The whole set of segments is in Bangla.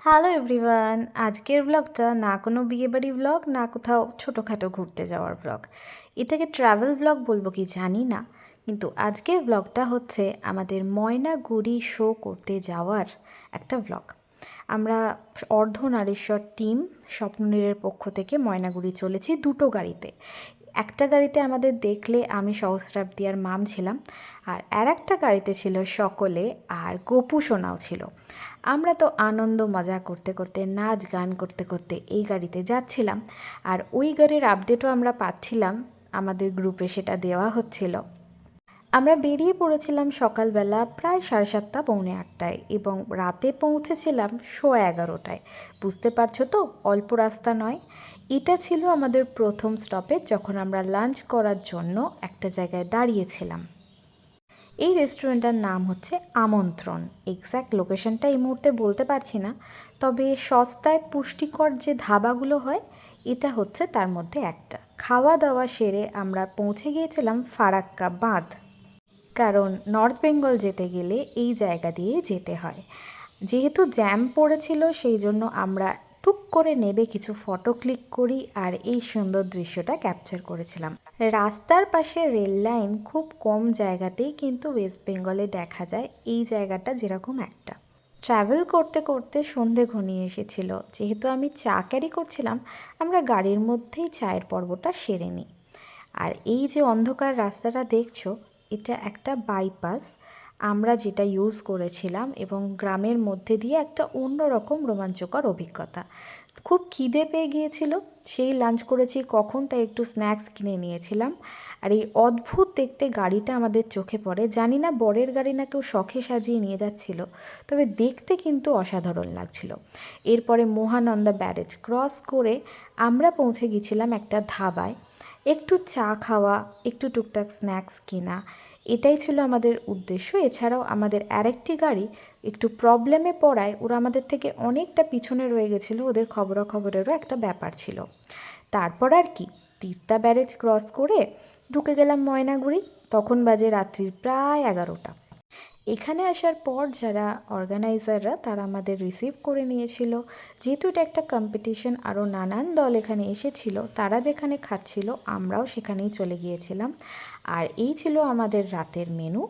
হ্যালো এভরিওয়ান, আজকের ব্লগটা না কোনো বিয়েবাড়ি ব্লগ, না কোথাও ছোটোখাটো ঘুরতে যাওয়ার ব্লগ। এটাকে ট্রাভেল ব্লগ বলবো কি জানি না, কিন্তু আজকের ব্লগটা হচ্ছে আমাদের ময়নাগুড়ি শো করতে যাওয়ার একটা ব্লগ। আমরা অর্ধনারীশ্বর টিম স্বপ্ননীড়ের পক্ষ থেকে ময়নাগুড়ি চলেছি দুটো গাড়িতে। একটা গাড়িতে আমাদের দেখলে আমি সহস্রাব্দী আর মাম ছিলাম, আর একটা গাড়িতে ছিল সকলে, আর গপু সোনাও ছিল। আমরা তো আনন্দ মজা করতে করতে, নাচ গান করতে করতে এই গাড়িতে যাচ্ছিলাম, আর ওই গাড়ির আপডেটও আমরা পাচ্ছিলাম, আমাদের গ্রুপে সেটা দেওয়া হচ্ছিল। আমরা বেরিয়ে পড়েছিলাম সকালবেলা প্রায় 7:30 পৌনে 8টায় এবং রাতে পৌঁছেছিলাম 11:15টায়। বুঝতে পারছো তো, অল্প রাস্তা নয়। এটা ছিল আমাদের প্রথম স্টপেজ, যখন আমরা লাঞ্চ করার জন্য একটা জায়গায় দাঁড়িয়েছিলাম। এই রেস্টুরেন্টটার নাম হচ্ছে আমন্ত্রণ। এক্স্যাক্ট লোকেশনটা এই মুহূর্তে বলতে পারছি না, তবে সস্তায় পুষ্টিকর যে ধাবাগুলো হয়, এটা হচ্ছে তার মধ্যে একটা। খাওয়া দাওয়া সেরে আমরা পৌঁছে গিয়েছিলাম ফারাক্কা বাঁধ, কারণ নর্থ বেঙ্গল যেতে গেলে এই জায়গা দিয়ে যেতে হয়। যেহেতু জ্যাম পড়েছিল, সেই জন্য আমরা টুক করে নেবে কিছু ফটো ক্লিক করি আর এই সুন্দর দৃশ্যটা ক্যাপচার করেছিলাম। রাস্তার পাশে রেল লাইন খুব কম জায়গাতেই কিন্তু ওয়েস্ট বেঙ্গলে দেখা যায়, এই জায়গাটা যেরকম একটা। ট্রাভেল করতে করতে সন্ধে ঘনিয়ে এসেছিল। যেহেতু আমি চা ক্যারি করছিলাম, আমরা গাড়ির মধ্যেই চায়ের পর্বটা সেরে নিই। আর এই যে অন্ধকার রাস্তাটা দেখছো, এটা একটা বাইপাস আমরা যেটা ইউজ করেছিলাম, এবং গ্রামের মধ্যে দিয়ে একটা অন্যরকম রোমাঞ্চকর অভিজ্ঞতা। খুব খিদে পেয়ে গিয়েছিল, সেই লাঞ্চ করেছি কখন, তাই একটু স্ন্যাক্স কিনে নিয়েছিলাম। আর এই অদ্ভুত দেখতে গাড়িটা আমাদের চোখে পড়ে। জানি না বরের গাড়ি না কেউ শখে সাজিয়ে নিয়ে যাচ্ছিল, তবে দেখতে কিন্তু অসাধারণ লাগছিল। এরপরে মহানন্দা ব্যারেজ ক্রস করে আমরা পৌঁছে গিয়েছিলাম একটা ধাবায়। একটু চা খাওয়া, একটু টুকটাক স্ন্যাক্স কেনা, এটাই ছিল আমাদের উদ্দেশ্য। এছাড়াও আমাদের আরেকটি গাড়ি একটু প্রবলেমে পড়ায় ওরা আমাদের থেকে অনেকটা পিছনে রয়ে গেছিলো, ওদের খবরাখবরেরও একটা ব্যাপার ছিল। তারপর আর কি, তিস্তা ব্যারেজ ক্রস করে ঢুকে গেলাম ময়নাগুড়ি। তখন বাজে রাত্রির প্রায় 11টা। এখানে আসার পর যারা অর্গানাইজাররা, তারা আমাদের রিসিভ করে নিয়েছিল। যেহেতু এটা একটা কম্পিটিশন, আরও নানান দল এখানে এসেছিল, তারা যেখানে খাচ্ছিল আমরাও সেখানেই চলে গিয়েছিলাম। আর এই ছিল আমাদের রাতের মেনু।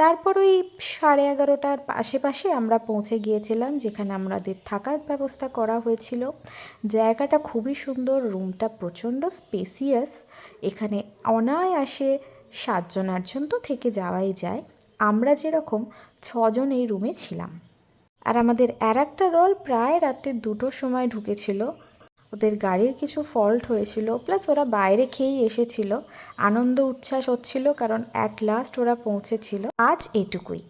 তারপর ওই 11:30টার আশেপাশে আমরা পৌঁছে গিয়েছিলাম যেখানে আমাদের থাকার ব্যবস্থা করা হয়েছিল। জায়গাটা খুবই সুন্দর, রুমটা প্রচণ্ড স্পেসিয়াস। এখানে অনায়াসে 7 জন তো থেকে যাওয়াই যায়। আমরা যেরকম 6 জন এই রুমে ছিলাম। আর আমাদের একটা দল প্রায় রাতে 2টোর সময় ঢুকেছিল। ওদের গাড়ির কিছু ফল্ট হয়েছিল, প্লাস ওরা বাইরে খেয়েই এসেছিল। আনন্দ উচ্ছ্বাস হচ্ছিল, কারণ অ্যাট লাস্ট ওরা পৌঁছেছিল। আজ এটুকুই।